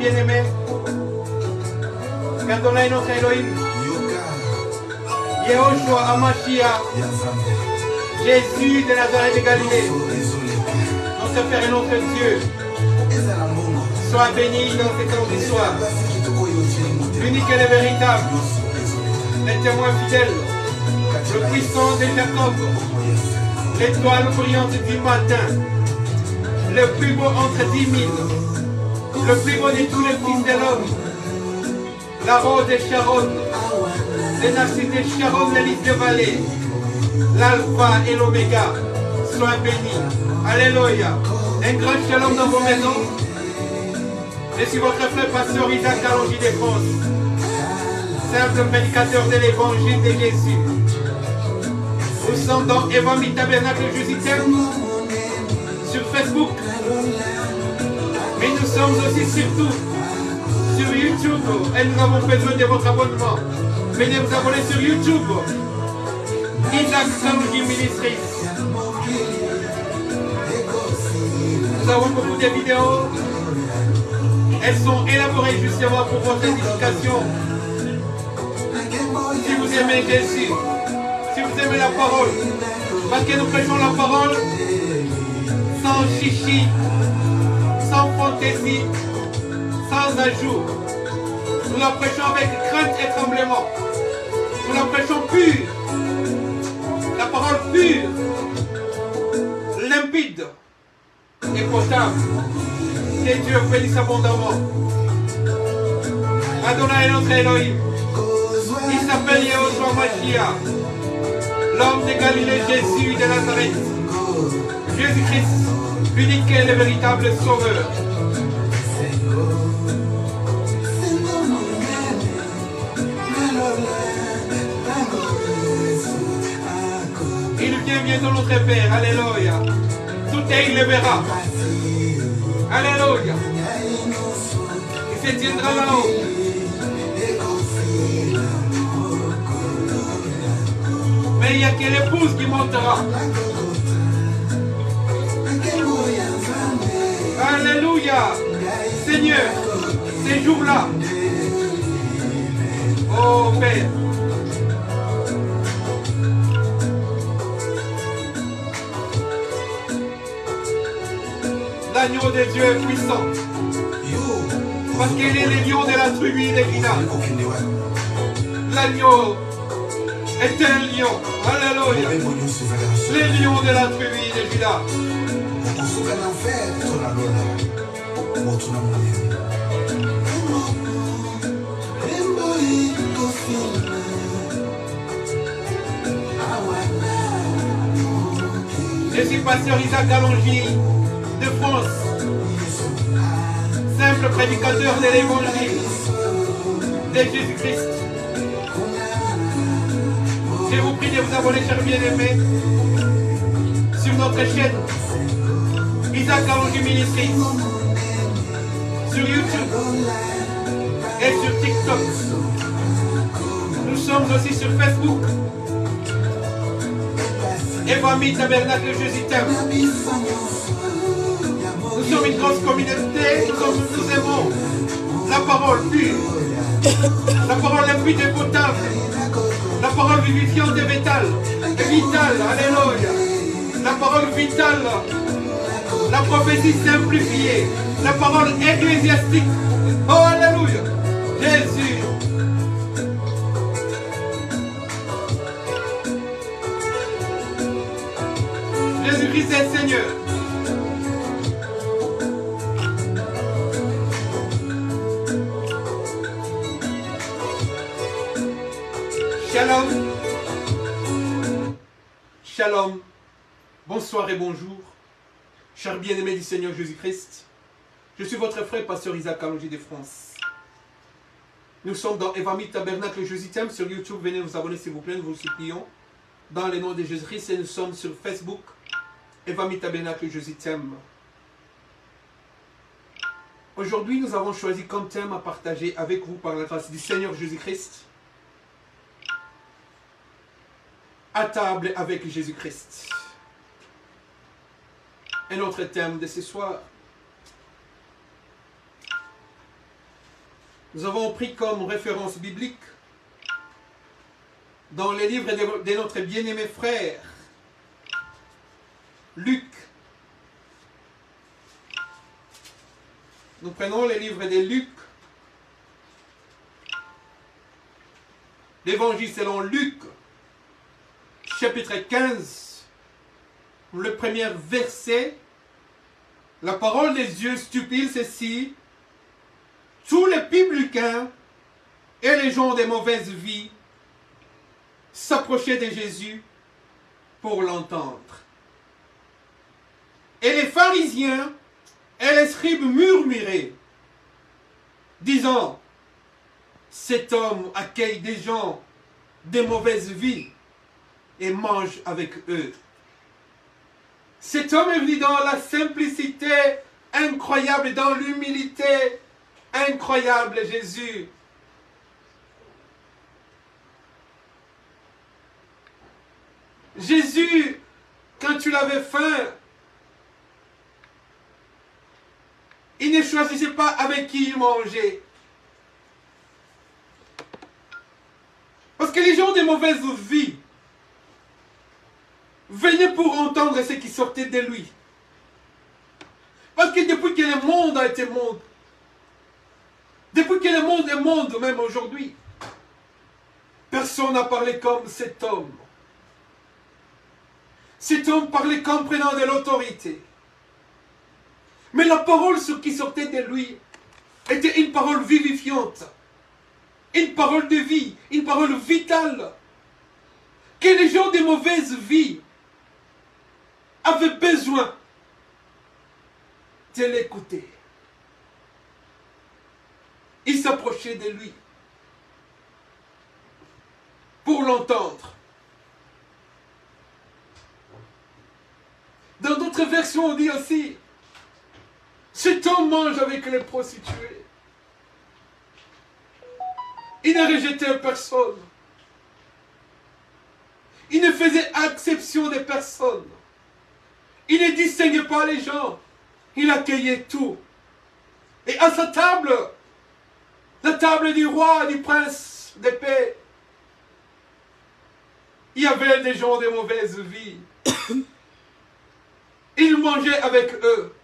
bien-aimés, Adonai notre Elohim, Yehoshua Hamashiach, Jésus de Nazareth de Galilée, notre Père et notre Dieu, sois béni dans cet temps d'histoire, l'unique et le véritable, le témoin fidèle, le puissant de Jacob, l'étoile brillante du matin, le plus beau entre 10 000, le plus beau de tous les fils de l'homme, la rose de Sharon, le narcisse de Sharon, le lys de vallée, l'alpha et l'oméga, sois béni. Alléluia. Un grand shalom dans vos maisons. Je suis votre frère pasteur Isaac Alongi de France, simple prédicateur de l'évangile de Jésus. Nous sommes dans Evangile Tabernacle Jésus t'aime sur Facebook. Mais nous sommes aussi surtout sur YouTube et nous avons besoin de votre abonnement. Venez vous abonner sur YouTube. Isaac Alongi Ministries. Nous avons beaucoup de vidéos. Elles sont élaborées justement pour votre édification. Si vous aimez Jésus, si vous aimez la parole, parce que nous prêchons la parole sans chichi, sans fantaisie, sans ajout. Nous la prêchons avec crainte et tremblement. Nous la prêchons pure. La parole pure, limpide et potable. Que Dieu bénisse abondamment. Adonai notre Elohim. Il s'appelle Yehoshua Hamashiach, l'homme de Galilée, Jésus de Nazareth. Jésus-Christ, l'unique et le véritable Sauveur. Il vient bientôt notre Père. Alléluia. Tout est, il le verra. Alléluia. Il se tiendra là-haut. Mais il n'y a que l'épouse qui montera. Alléluia. Seigneur, ces jours-là. Oh Père. L'agneau de Dieu est puissant. Parce qu'il est le lion de la tribu de Juda. L'agneau est un lion. Alléluia. Le lion de la tribu de Juda. Je suis pasteur Isaac Alongi de France, simple prédicateur de l'évangile de Jésus-Christ. Je vous prie de vous abonner, chers bien-aimés, sur notre chaîne Isaac Alongi Ministries, sur YouTube et sur TikTok. Nous sommes aussi sur Facebook. Evangile Tabernacle Jésus t'aime. Nous sommes une grosse communauté, nous aimons la parole pure, la parole limpide et potable, la parole vivifiante et vitale, alléluia, la parole vitale, la prophétie simplifiée, la parole ecclésiastique, oh alléluia, Jésus. Jésus-Christ est Seigneur. Shalom. Shalom. Bonsoir et bonjour. Chers bien-aimés du Seigneur Jésus-Christ. Je suis votre frère, pasteur Isaac Alongi de France. Nous sommes dans Evangile Tabernacle Jésus t'aime sur YouTube. Venez vous abonner s'il vous plaît, nous vous supplions. Dans le nom de Jésus-Christ, et nous sommes sur Facebook. Evangile Tabernacle Jésus t'aime. Aujourd'hui, nous avons choisi comme thème à partager avec vous par la grâce du Seigneur Jésus-Christ. À table avec Jésus-Christ. Et notre thème de ce soir. Nous avons pris comme référence biblique dans les livres de notre bien-aimé frère, Luc. Nous prenons les livres de Luc, l'évangile selon Luc, chapitre 15, le premier verset. La parole des yeux stupides, ceci: tous les publicains et les gens de mauvaise vie s'approchaient de Jésus pour l'entendre. Et les pharisiens et les scribes murmuraient, disant: cet homme accueille des gens de mauvaise vie et mange avec eux. Cet homme est venu dans la simplicité incroyable, dans l'humilité incroyable, Jésus. Jésus, quand tu l'avais faim, il ne choisissait pas avec qui il mangeait. Parce que les gens de mauvaise vie venaient pour entendre ce qui sortait de lui. Parce que depuis que le monde a été monde, depuis que le monde est monde, même aujourd'hui, personne n'a parlé comme cet homme. Cet homme parlait comme prenant de l'autorité. Mais la parole qui sortait de lui était une parole vivifiante. Une parole de vie, une parole vitale. Que les gens de mauvaise vie avaient besoin de l'écouter. Ils s'approchaient de lui pour l'entendre. Dans d'autres versions, on dit aussi: cet homme mange avec les prostituées. Il ne rejetait personne. Il ne faisait exception de personne. Il ne distinguait pas les gens. Il accueillait tout. Et à sa table, la table du roi, du prince de paix, il y avait des gens de mauvaise vie. Il mangeait avec eux.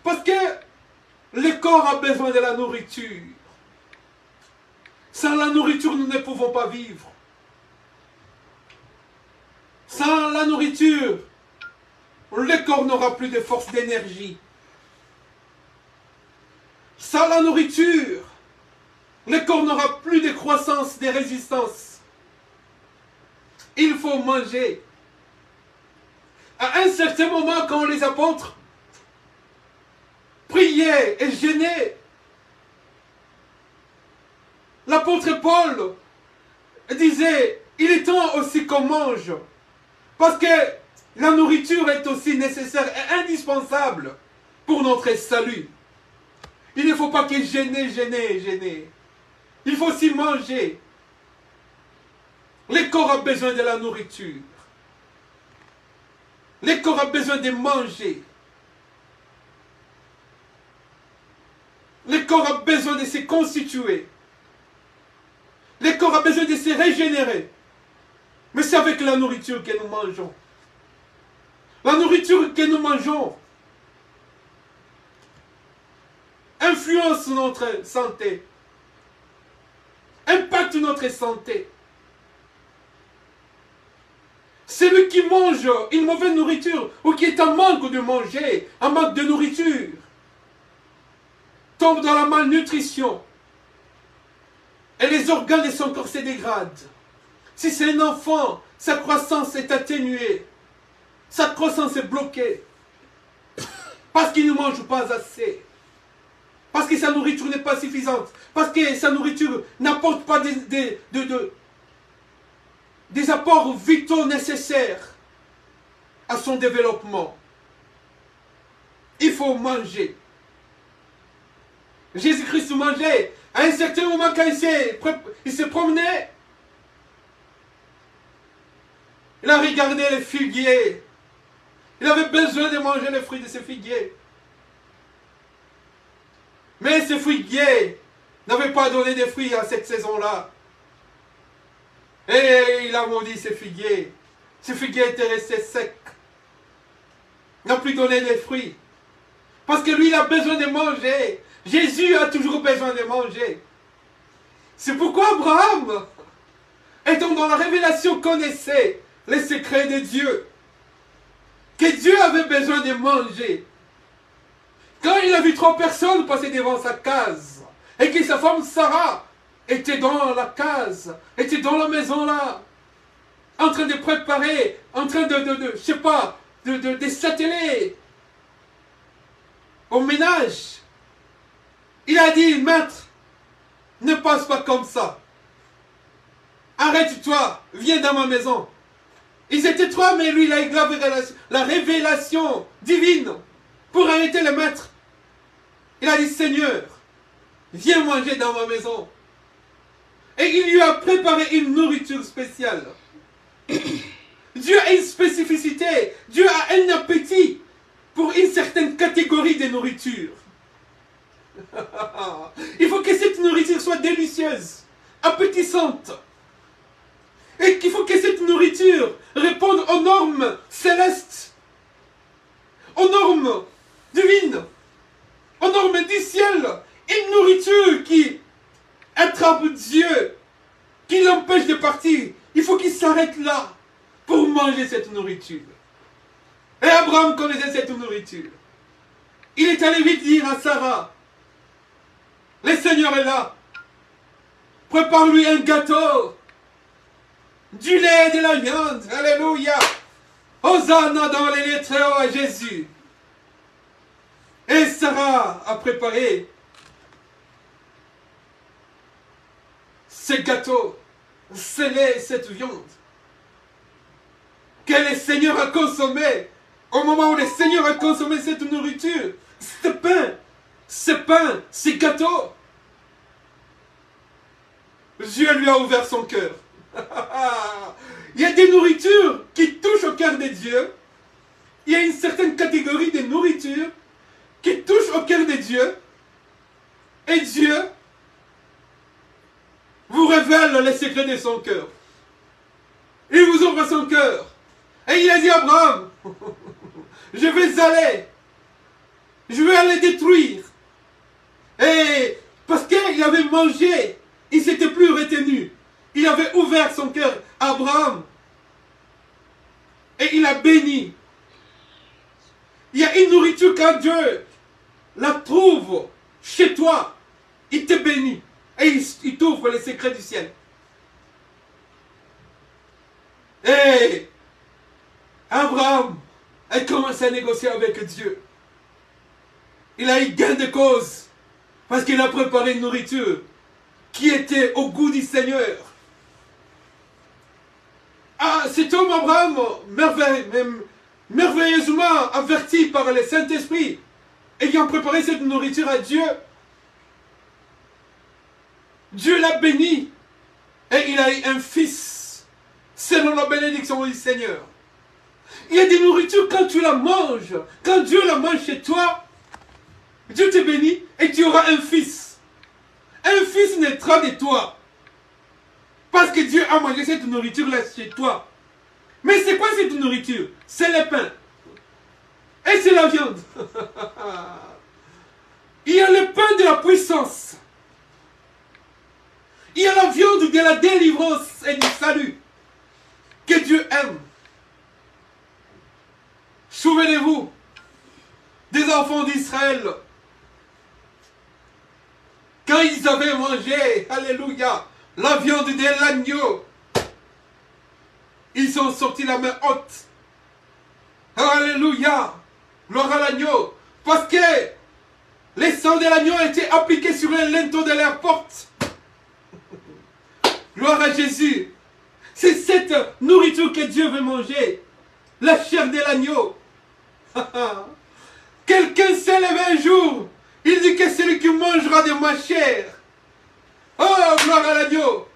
Parce que le corps a besoin de la nourriture. Sans la nourriture, nous ne pouvons pas vivre. Sans la nourriture, le corps n'aura plus de force d'énergie. Sans la nourriture, le corps n'aura plus de croissance, de résistance. Il faut manger. À un certain moment, quand les apôtres priaient et jeûnaient, l'apôtre Paul disait: il est temps aussi qu'on mange. Parce que la nourriture est aussi nécessaire et indispensable pour notre salut. Il ne faut pas que gêner. Il faut aussi manger. Le corps a besoin de la nourriture. Le corps a besoin de manger. Le corps a besoin de se constituer. Le corps a besoin de se régénérer. Mais c'est avec la nourriture que nous mangeons. La nourriture que nous mangeons influence notre santé. Impacte notre santé. Celui qui mange une mauvaise nourriture ou qui est en manque de manger, en manque de nourriture, tombe dans la malnutrition. Et les organes de son corps se dégradent. Si c'est un enfant, sa croissance est atténuée. Sa croissance est bloquée. Parce qu'il ne mange pas assez. Parce que sa nourriture n'est pas suffisante. Parce que sa nourriture n'apporte pas des apports vitaux nécessaires à son développement. Il faut manger. Jésus-Christ mangeait. À un certain moment, quand il se promenait, il a regardé les figuiers. Il avait besoin de manger les fruits de ces figuiers. Mais ce figuier n'avait pas donné de fruits à cette saison-là. Et il a maudit ce figuier. Ce figuier était resté sec. N'a plus donné de fruits. Parce que lui, il a besoin de manger. Jésus a toujours besoin de manger. C'est pourquoi Abraham, étant dans la révélation, connaissait les secrets de Dieu. Que Dieu avait besoin de manger. Quand il a vu 3 personnes passer devant sa case, et que sa femme Sarah était dans la case, était dans la maison là, en train de préparer, en train je sais pas, de s'atteler au ménage. Il a dit, maître, ne passe pas comme ça. Arrête-toi, viens dans ma maison. Ils étaient 3, mais lui, il a eu la révélation divine pour arrêter le maître. Il a dit, Seigneur, viens manger dans ma maison. Et il lui a préparé une nourriture spéciale. Dieu a une spécificité. Dieu a un appétit pour une certaine catégorie de nourriture. Il faut que cette nourriture soit délicieuse, appétissante. Et qu'il faut que cette nourriture réponde aux normes célestes, aux normes divines, aux normes du ciel. Une nourriture qui attrape Dieu, qui l'empêche de partir. Il faut qu'il s'arrête là pour manger cette nourriture. Et Abraham connaissait cette nourriture. Il est allé vite dire à Sarah, le Seigneur est là. Prépare-lui un gâteau, du lait et de la viande. Alléluia. Hosanna dans les lettres à Jésus. Et Sarah a préparé ce gâteau, ce lait et cette viande que le Seigneur a consommé. Au moment où le Seigneur a consommé cette nourriture, ce pain, ce gâteau, Dieu lui a ouvert son cœur. Il y a des nourritures qui touchent au cœur de Dieu. Il y a une certaine catégorie de nourriture qui touche au cœur de Dieu. Et Dieu vous révèle les secrets de son cœur. Il vous ouvre son cœur. Et il a dit à Abraham, je vais aller détruire. Et parce qu'il avait mangé, il ne s'était plus retenu. Il avait ouvert son cœur à Abraham. Et il a béni. Il y a une nourriture quand Dieu la trouve chez toi, il te bénit. Et il t'ouvre les secrets du ciel. Et Abraham a commencé à négocier avec Dieu. Il a eu gain de cause. Parce qu'il a préparé une nourriture qui était au goût du Seigneur. Ah, cet homme Abraham, merveilleusement averti par le Saint-Esprit, ayant préparé cette nourriture à Dieu, Dieu l'a béni et il a eu un fils selon la bénédiction du Seigneur. Il y a des nourritures quand tu la manges, quand Dieu la mange chez toi, Dieu te bénit et tu auras un fils. Un fils naîtra de toi. Parce que Dieu a mangé cette nourriture-là chez toi. Mais c'est quoi cette nourriture? C'est le pain. Et c'est la viande. Il y a le pain de la puissance. Il y a la viande de la délivrance et du salut que Dieu aime. Souvenez-vous des enfants d'Israël. Quand ils avaient mangé, alléluia, la viande de l'agneau, ils ont sorti la main haute. Alléluia, gloire à l'agneau. Parce que les sangs de l'agneau étaient appliqués sur les linteaux de leur porte. Gloire à Jésus. C'est cette nourriture que Dieu veut manger. La chair de l'agneau. Quelqu'un s'est levé un jour. Il dit que celui qui mangera de ma chair. Oh, gloire à l'agneau.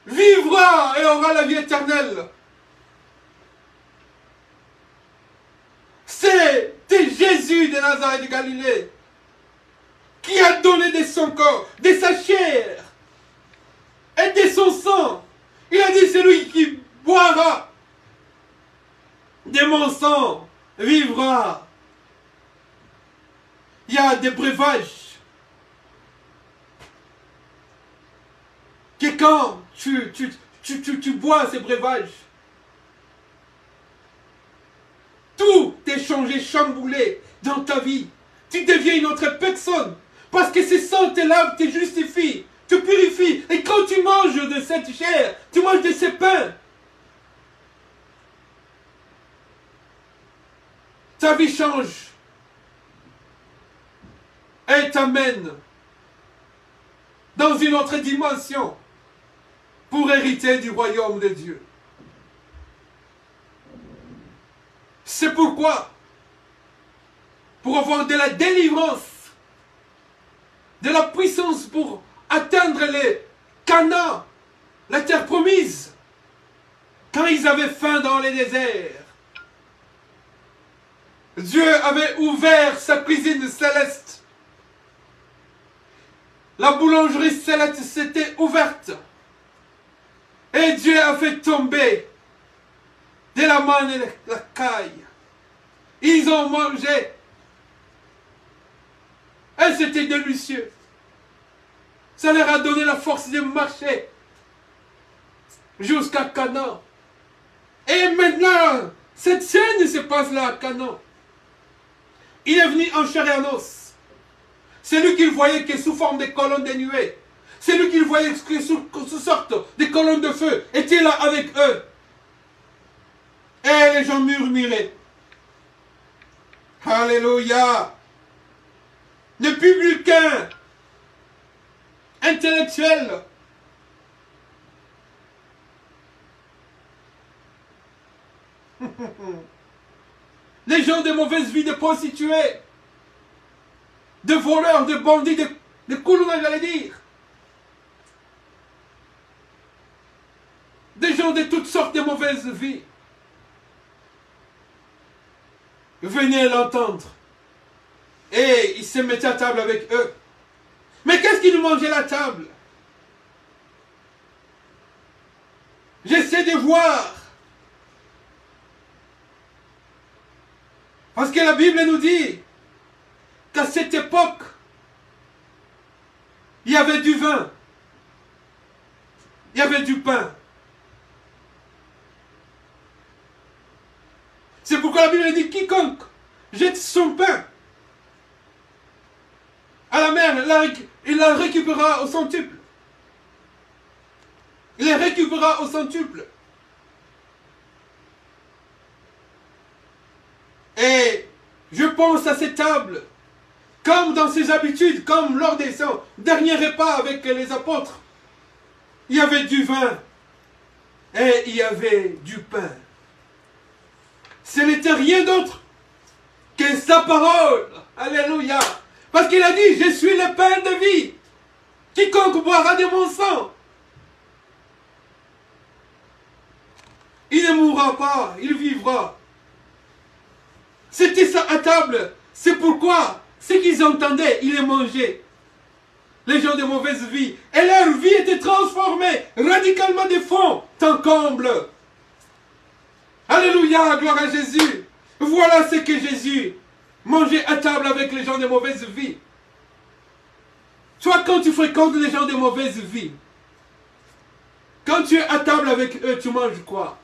Vivra et aura la vie éternelle. C'était Jésus Jésus de Nazareth de Galilée, qui a donné de son corps, de sa chair et de son sang. Il a dit, celui qui boira de mon sang vivra. Il y a des breuvages que quand tu bois ces breuvages, tout est changé, chamboulé dans ta vie. Tu deviens une autre personne. Parce que ce sang te lave, te justifie, te purifie. Et quand tu manges de cette chair, tu manges de ces pains, ta vie change. Et t'amène dans une autre dimension pour hériter du royaume de Dieu. C'est pourquoi, pour avoir de la délivrance, de la puissance pour atteindre les Canaan, la terre promise, quand ils avaient faim dans les déserts, Dieu avait ouvert sa cuisine céleste. La boulangerie céleste s'était ouverte. Et Dieu a fait tomber de la manne et la caille. Ils ont mangé. Et c'était délicieux. Ça leur a donné la force de marcher jusqu'à Canaan. Et maintenant, cette scène se passe là à Canaan. Il est venu en chair et en os. C'est lui qu'il voyait que sous forme de colonnes de nuée. C'est lui qu'il voyait que sous sorte de colonnes de feu était là avec eux. Et les gens murmuraient. Alléluia. Le publicain intellectuel les gens de mauvaise vie, de prostituées, de voleurs, de bandits, de coulouna, j'allais dire. Des gens de toutes sortes de mauvaises vies. Venez l'entendre. Et il se mettait à table avec eux. Mais qu'est-ce qu'ils mangeaient à la table? J'essaie de voir. Parce que la Bible nous dit qu'à cette époque, il y avait du vin, il y avait du pain. C'est pourquoi la Bible dit quiconque jette son pain à la mer, il la récupérera au centuple. Il la récupérera au centuple. Et je pense à ces tables, comme dans ses habitudes, comme lors des derniers repas avec les apôtres. Il y avait du vin et il y avait du pain. Ce n'était rien d'autre que sa parole. Alléluia. Parce qu'il a dit, je suis le pain de vie. Quiconque boira de mon sang, il ne mourra pas, il vivra. C'était ça à table. C'est pourquoi ce qu'ils entendaient, ils les mangeaient. Les gens de mauvaise vie. Et leur vie était transformée radicalement de fond en comble. Alléluia, gloire à Jésus. Voilà ce que Jésus mangeait à table avec les gens de mauvaise vie. Toi, quand tu fréquentes les gens de mauvaise vie, quand tu es à table avec eux, tu manges quoi?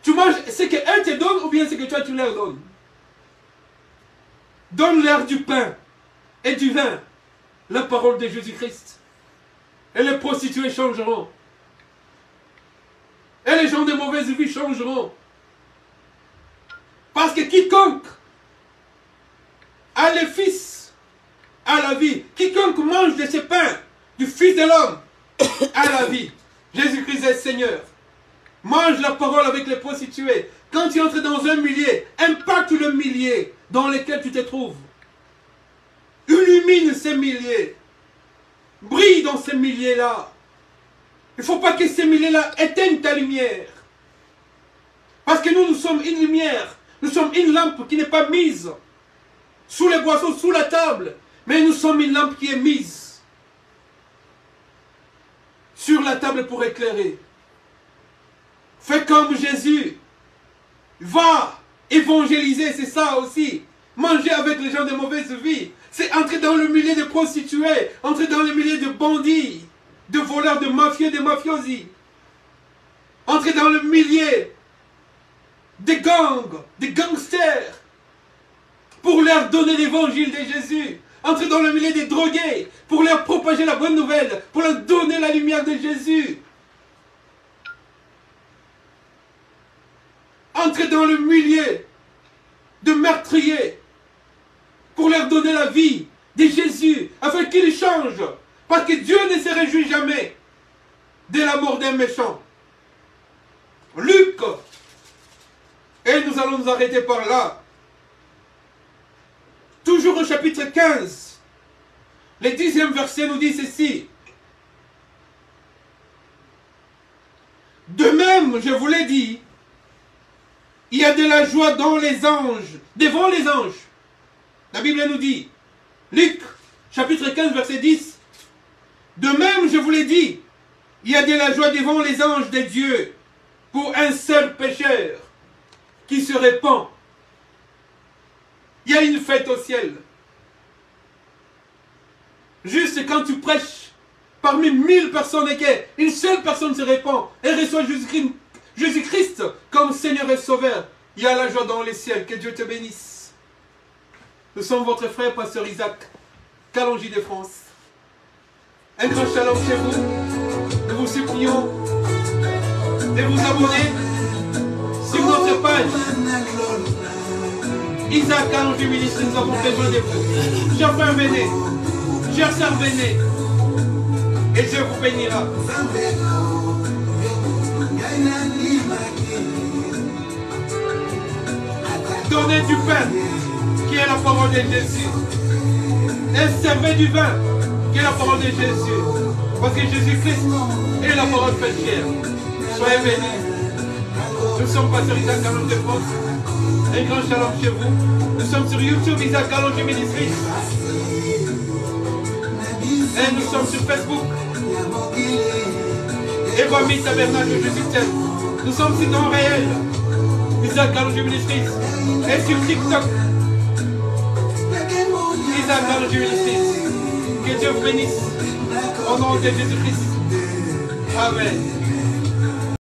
Tu manges ce qu'eux te donnent ou bien ce que toi tu leur donnes? Donne-leur du pain et du vin, la parole de Jésus-Christ. Et les prostituées changeront. Et les gens de mauvaise vie changeront. Parce que quiconque a le Fils a la vie. Quiconque mange de ce pain du Fils de l'homme a la vie. Jésus-Christ est Seigneur. Mange la parole avec les prostituées. Quand tu entres dans un millier, impacte le millier dans lequel tu te trouves. Illumine ces milliers. Brille dans ces milliers-là. Il ne faut pas que ces milliers-là éteignent ta lumière. Parce que nous sommes une lumière. Nous sommes une lampe qui n'est pas mise sous les boissons, sous la table. Mais nous sommes une lampe qui est mise sur la table pour éclairer. Fais comme Jésus. Va évangéliser, c'est ça aussi. Manger avec les gens de mauvaise vie. C'est entrer dans le milieu de prostituées, entrer dans le milieu de bandits, de voleurs, de mafieux, de mafiosi. Entrer dans le milieu des gangs, des gangsters, pour leur donner l'évangile de Jésus. Entrer dans le milieu des drogués, pour leur propager la bonne nouvelle, pour leur donner la lumière de Jésus. Entrer dans le milieu de meurtriers, pour leur donner la vie de Jésus, afin qu'ils changent. Parce que Dieu ne se réjouit jamais de la mort d'un méchant. Luc, et nous allons nous arrêter par là. Toujours au chapitre 15, le 10e verset nous dit ceci. De même, je vous l'ai dit, il y a de la joie dans les anges, devant les anges. La Bible nous dit, Luc, chapitre 15, verset 10. De même, je vous l'ai dit, il y a de la joie devant les anges de Dieu pour un seul pécheur qui se répand. Il y a une fête au ciel. Juste quand tu prêches parmi 1000 personnes et qu'une seule personne se répand et reçoit Jésus-Christ comme Seigneur et Sauveur, il y a la joie dans les ciels. Que Dieu te bénisse. Nous sommes votre frère, pasteur Isaac, Kalonji de France. Un grand shalom chez vous. Nous vous supplions de vous abonner sur notre page Isaac Kalonji Ministre. Nous avons besoin de vous. Chers frères, venez. Chers sœurs, venez. Et Dieu vous bénira. Donnez du pain, qui est la parole de Jésus. Et servez du vin, qui est la parole de Jésus. Parce que Jésus-Christ est la parole faite chair. Soyez bénis. Nous sommes pasteurs Isaac Kalonji de France. Un grand shalom chez vous. Nous sommes sur YouTube Isaac Kalonji Ministries. Et nous sommes sur Facebook. Ewami Tabernacle Jésus t'aime. Nous sommes sur temps réel. Isaac Kalonji Ministries. Et sur TikTok. Isaac Kalonji Ministries. Que Dieu vous bénisse. Au nom de Jésus-Christ. Amen.